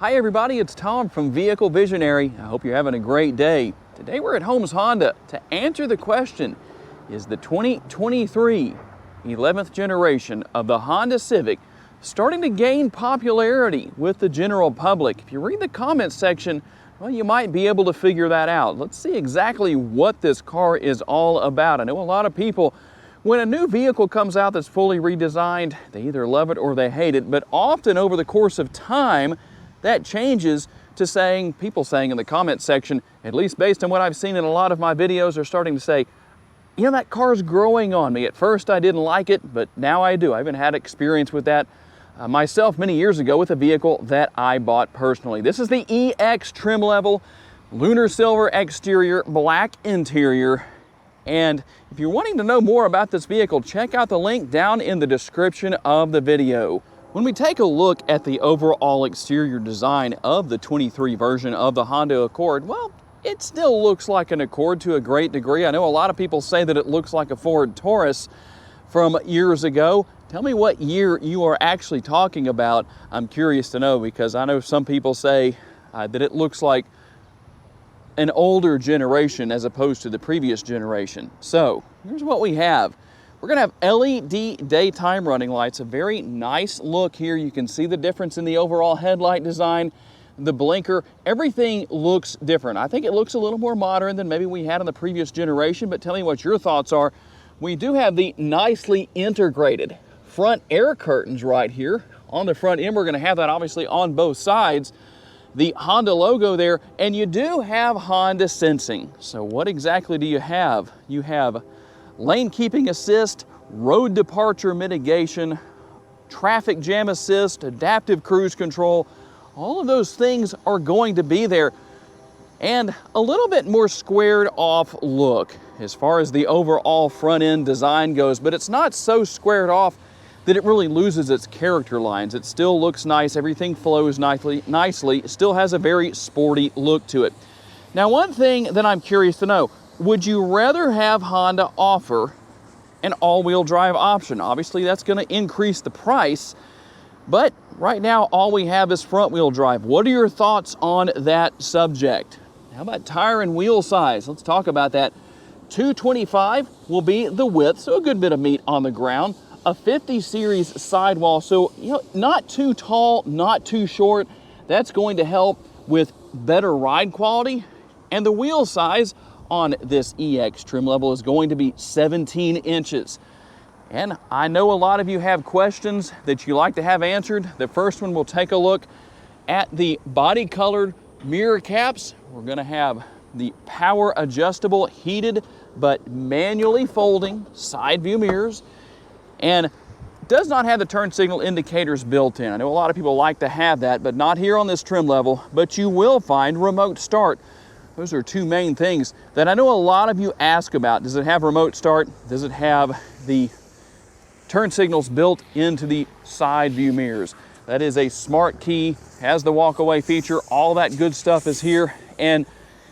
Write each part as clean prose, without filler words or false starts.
Hi everybody, it's Tom from Vehicle Visionary. I hope you're having a great day. Today we're at Holmes Honda to answer the question, is the 2023 11th generation of the Honda Civic starting to gain popularity with the general public? If you read the comments section, well, you might be able to figure that out. Let's see exactly what this car is all about. I know a lot of people, when a new vehicle comes out that's fully redesigned, they either love it or they hate it, but often over the course of time, that changes to people saying in the comments section, at least based on what I've seen in a lot of my videos, are starting to say, you know, that car's growing on me. At first I didn't like it, but now I do. I even had experience with that myself many years ago with a vehicle that I bought personally. This is the EX trim level, lunar silver exterior, black interior. And if you're wanting to know more about this vehicle, check out the link down in the description of the video. When we take a look at the overall exterior design of the 23 version of the Honda Accord, well, it still looks like an Accord to a great degree. I know a lot of people say that it looks like a Ford Taurus from years ago. Tell me what year you are actually talking about. I'm curious to know, because I know some people say that it looks like an older generation as opposed to the previous generation. So here's what we have. We're gonna have LED daytime running lights, a very nice look here. You can see the difference in the overall headlight design, the blinker, everything looks different. I think it looks a little more modern than maybe we had in the previous generation, but tell me what your thoughts are. We do have the nicely integrated front air curtains right here on the front end. We're gonna have that obviously on both sides. The Honda logo there, and you do have Honda sensing. So what exactly do you have? You have lane keeping assist, road departure mitigation, traffic jam assist, adaptive cruise control. All of those things are going to be there. And a little bit more squared off look as far as the overall front end design goes, but it's not so squared off that it really loses its character lines. It still looks nice, everything flows nicely, it still has a very sporty look to it. Now, one thing that I'm curious to know, would you rather have Honda offer an all-wheel drive option? Obviously, that's gonna increase the price, but right now, all we have is front-wheel drive. What are your thoughts on that subject? How about tire and wheel size? Let's talk about that. 225 will be the width, so a good bit of meat on the ground. A 50 series sidewall, so not too tall, not too short. That's going to help with better ride quality. And the wheel size on this EX trim level is going to be 17 inches. And I know a lot of you have questions that you like to have answered. The first one, we'll take a look at the body colored mirror caps. We're gonna have the power adjustable heated but manually folding side view mirrors, and does not have the turn signal indicators built in. I know a lot of people like to have that, but not here on this trim level, but you will find remote start. Those are two main things that I know a lot of you ask about. Does it have remote start? Does it have the turn signals built into the side view mirrors? That is a smart key, has the walk-away feature, all that good stuff is here. And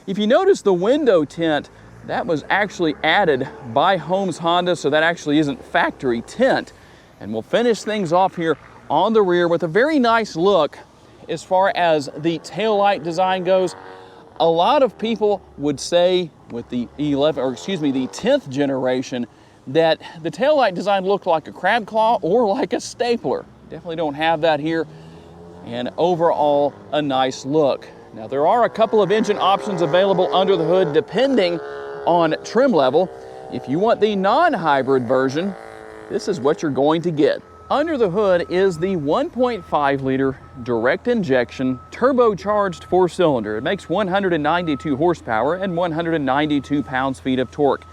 if you notice the window tint, that was actually added by Holmes Honda, so that actually isn't factory tint. And we'll finish things off here on the rear with a very nice look as far as the taillight design goes. A lot of people would say with the the 10th generation that the taillight design looked like a crab claw or like a stapler. Definitely don't have that here. And overall, a nice look. Now, there are a couple of engine options available under the hood depending on trim level. If you want the non-hybrid version, this is what you're going to get. Under the hood is the 1.5 liter direct injection turbocharged 4-cylinder. It makes 192 horsepower and 192 pounds-feet of torque.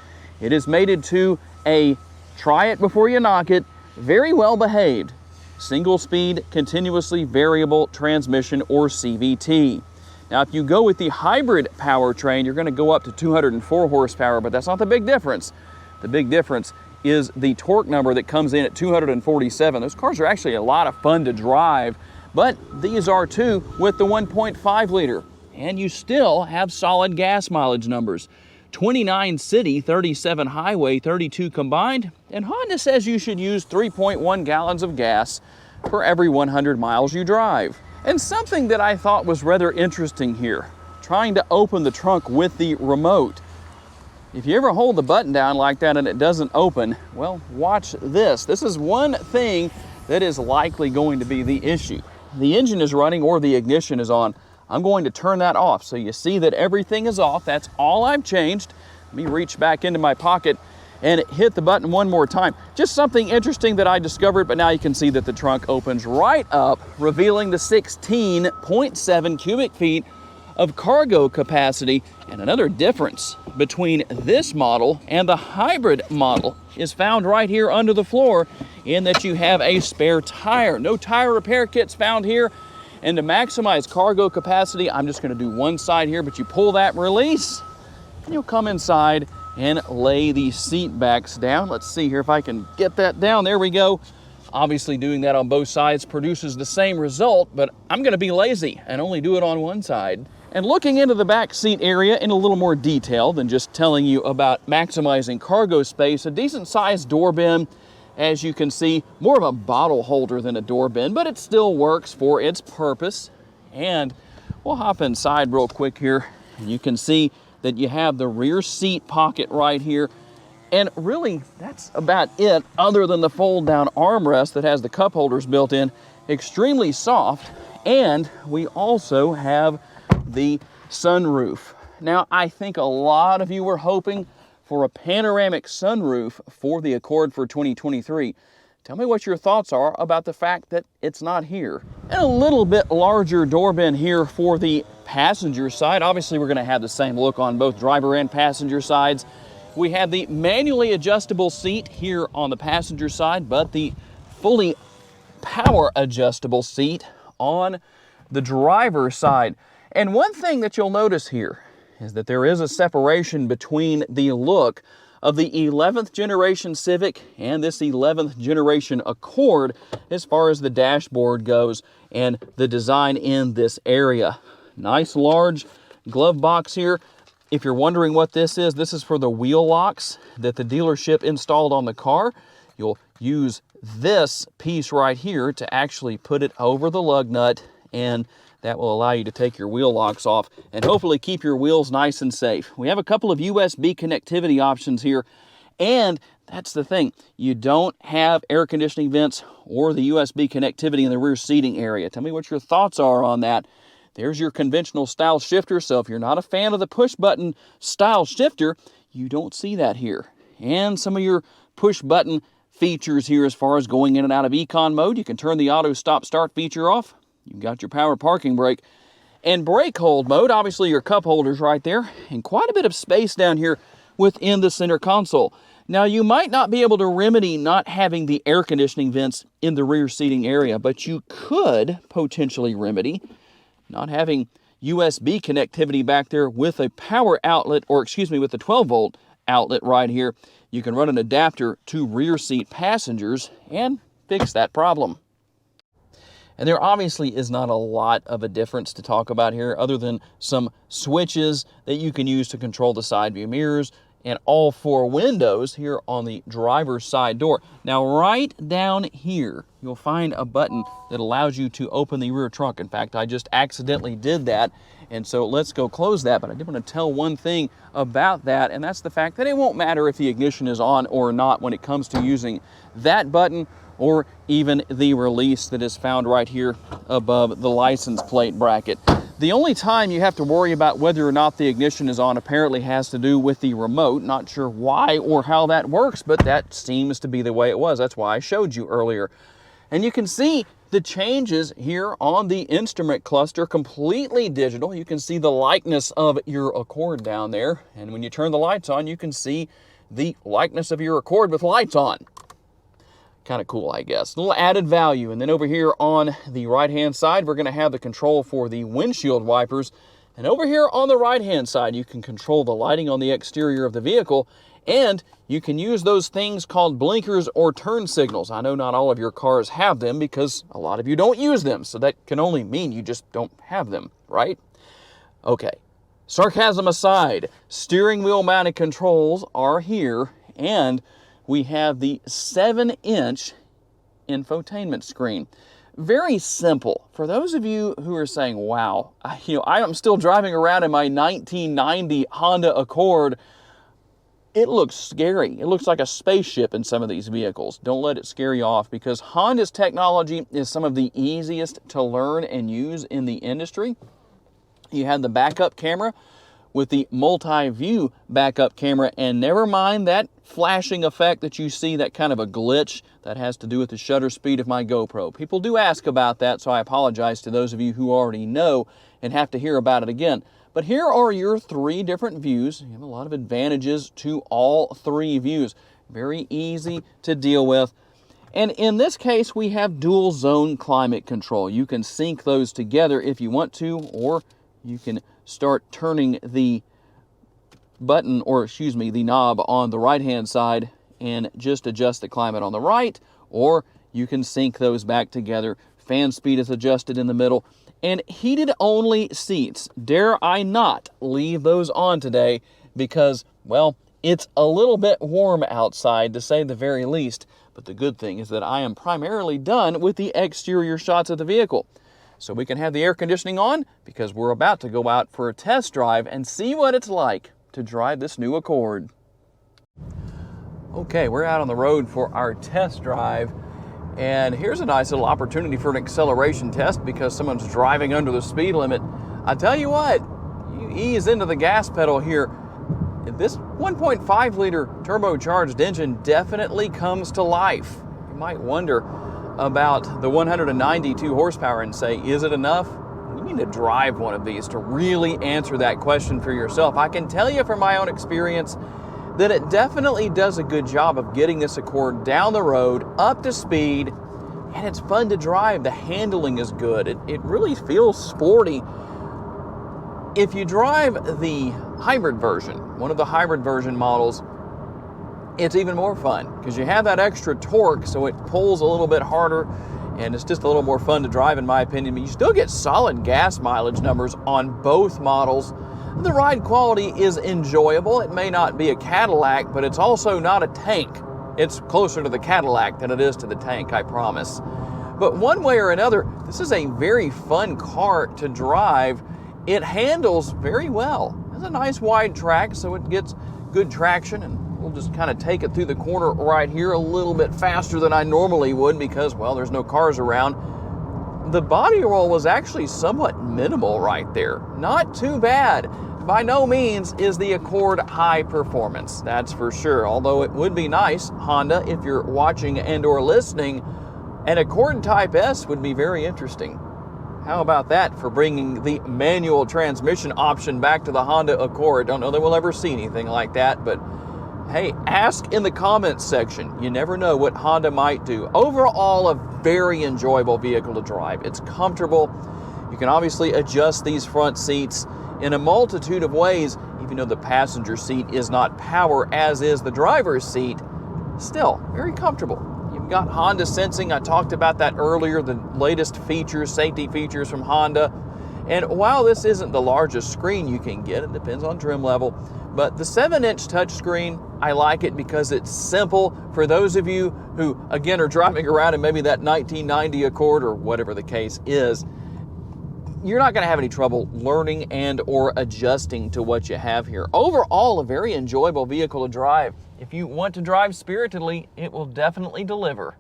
It is mated to a try it before you knock it, very well behaved single speed continuously variable transmission, or CVT. Now, if you go with the hybrid powertrain, you're going to go up to 204 horsepower, but that's not the big difference. The big difference is the torque number that comes in at 247. Those cars are actually a lot of fun to drive, but these are too with the 1.5 liter. And you still have solid gas mileage numbers. 29 city, 37 highway, 32 combined, and Honda says you should use 3.1 gallons of gas for every 100 miles you drive. And something that I thought was rather interesting here, trying to open the trunk with the remote. If you ever hold the button down like that and it doesn't open, well, watch this. This is one thing that is likely going to be the issue. The engine is running or the ignition is on. I'm going to turn that off so you see that everything is off. That's all I've changed. Let me reach back into my pocket and hit the button one more time. Just something interesting that I discovered, but now you can see that the trunk opens right up, revealing the 16.7 cubic feet of cargo capacity. And another difference between this model and the hybrid model is found right here under the floor, in that you have a spare tire. No tire repair kits found here. And to maximize cargo capacity, I'm just going to do one side here, but you pull that release and you'll come inside and lay the seat backs down. Let's see here if I can get that down. There we go. Obviously doing that on both sides produces the same result, but I'm going to be lazy and only do it on one side. And looking into the back seat area in a little more detail than just telling you about maximizing cargo space, a decent sized door bin. As you can see, more of a bottle holder than a door bin, but it still works for its purpose. And we'll hop inside real quick here, and you can see that you have the rear seat pocket right here. And really, that's about it, other than the fold-down armrest that has the cup holders built in. Extremely soft. And we also have the sunroof. Now, I think a lot of you were hoping for a panoramic sunroof for the Accord for 2023. Tell me what your thoughts are about the fact that it's not here. And a little bit larger door bin here for the passenger side. Obviously, we're going to have the same look on both driver and passenger sides. We have the manually adjustable seat here on the passenger side, but the fully power adjustable seat on the driver's side. And one thing that you'll notice here is that there is a separation between the look of the 11th generation Civic and this 11th generation Accord as far as the dashboard goes and the design in this area. Nice large glove box here. If you're wondering what this is for the wheel locks that the dealership installed on the car. You'll use this piece right here to actually put it over the lug nut, and that will allow you to take your wheel locks off and hopefully keep your wheels nice and safe. We have a couple of USB connectivity options here, and that's the thing. You don't have air conditioning vents or the USB connectivity in the rear seating area. Tell me what your thoughts are on that. There's your conventional style shifter, so if you're not a fan of the push button style shifter, you don't see that here. And some of your push button features here as far as going in and out of econ mode. You can turn the auto stop start feature off. You've got your power parking brake and brake hold mode. Obviously your cup holders right there, and quite a bit of space down here within the center console. Now you might not be able to remedy not having the air conditioning vents in the rear seating area, but you could potentially remedy not having USB connectivity back there with a power outlet, or excuse me, with a 12 volt outlet right here. You can run an adapter to rear seat passengers and fix that problem. And there obviously is not a lot of a difference to talk about here other than some switches that you can use to control the side view mirrors and all four windows here on the driver's side door. Now right down here, you'll find a button that allows you to open the rear trunk. In fact, I just accidentally did that. And so let's go close that. But I did want to tell one thing about that, and that's the fact that it won't matter if the ignition is on or not when it comes to using that button or even the release that is found right here above the license plate bracket. The only time you have to worry about whether or not the ignition is on apparently has to do with the remote. Not sure why or how that works, but that seems to be the way it was. That's why I showed you earlier. And you can see the changes here on the instrument cluster, completely digital. You can see the likeness of your Accord down there. And when you turn the lights on, you can see the likeness of your Accord with lights on. Kind of cool, I guess. A little added value. And then over here on the right-hand side, we're going to have the control for the windshield wipers. And over here on the right-hand side, you can control the lighting on the exterior of the vehicle. And you can use those things called blinkers or turn signals. I know not all of your cars have them because a lot of you don't use them. So that can only mean you just don't have them, right? Okay. Sarcasm aside, steering wheel mounted controls are here, and we have the 7-inch infotainment screen. Very simple. For those of you who are saying, wow, I am still driving around in my 1990 Honda Accord. It looks scary. It looks like a spaceship in some of these vehicles. Don't let it scare you off, because Honda's technology is some of the easiest to learn and use in the industry. You have the backup camera with the multi-view backup camera, and never mind that flashing effect that you see, that kind of a glitch that has to do with the shutter speed of my GoPro. People do ask about that, so I apologize to those of you who already know and have to hear about it again. But here are your 3 different views. You have a lot of advantages to all 3 views. Very easy to deal with. And in this case, we have dual zone climate control. You can sync those together if you want to, or you can start turning the button, or excuse me, the knob on the right-hand side and just adjust the climate on the right, or you can sync those back together. Fan speed is adjusted in the middle. And heated only seats, dare I not leave those on today because, well, it's a little bit warm outside, to say the very least. But the good thing is that I am primarily done with the exterior shots of the vehicle. So we can have the air conditioning on, because we're about to go out for a test drive and see what it's like to drive this new Accord. Okay, we're out on the road for our test drive. And here's a nice little opportunity for an acceleration test because someone's driving under the speed limit. I tell you what, you ease into the gas pedal here. This 1.5 liter turbocharged engine definitely comes to life. You might wonder about the 192 horsepower and say, is it enough? You need to drive one of these to really answer that question for yourself. I can tell you from my own experience that it definitely does a good job of getting this Accord down the road, up to speed, and it's fun to drive. The handling is good. It really feels sporty. If you drive the hybrid version, one of the hybrid version models, it's even more fun because you have that extra torque, so it pulls a little bit harder, and it's just a little more fun to drive in my opinion. But you still get solid gas mileage numbers on both models. The ride quality is enjoyable. It may not be a Cadillac, but it's also not a tank. It's closer to the Cadillac than it is to the tank, I promise. But one way or another, this is a very fun car to drive. It handles very well. It's a nice wide track, so it gets good traction, and we'll just kind of take it through the corner right here a little bit faster than I normally would because, well, there's no cars around. The body roll was actually somewhat minimal right there. Not too bad. By no means is the Accord high performance, that's for sure. Although it would be nice, Honda, if you're watching and or listening, an Accord Type S would be very interesting. How about that for bringing the manual transmission option back to the Honda Accord? Don't know that we'll ever see anything like that, but hey, ask in the comments section. You never know what Honda might do. Overall, a very enjoyable vehicle to drive. It's comfortable. You can obviously adjust these front seats in a multitude of ways, even though the passenger seat is not power as is the driver's seat. Still, very comfortable. You've got Honda sensing. I talked about that earlier, the latest features, safety features from Honda. And while this isn't the largest screen you can get, it depends on trim level, but the 7-inch touchscreen, I like it because it's simple. For those of you who, again, are driving around in maybe that 1990 Accord or whatever the case is, you're not going to have any trouble learning and or adjusting to what you have here. Overall, a very enjoyable vehicle to drive. If you want to drive spiritedly, it will definitely deliver.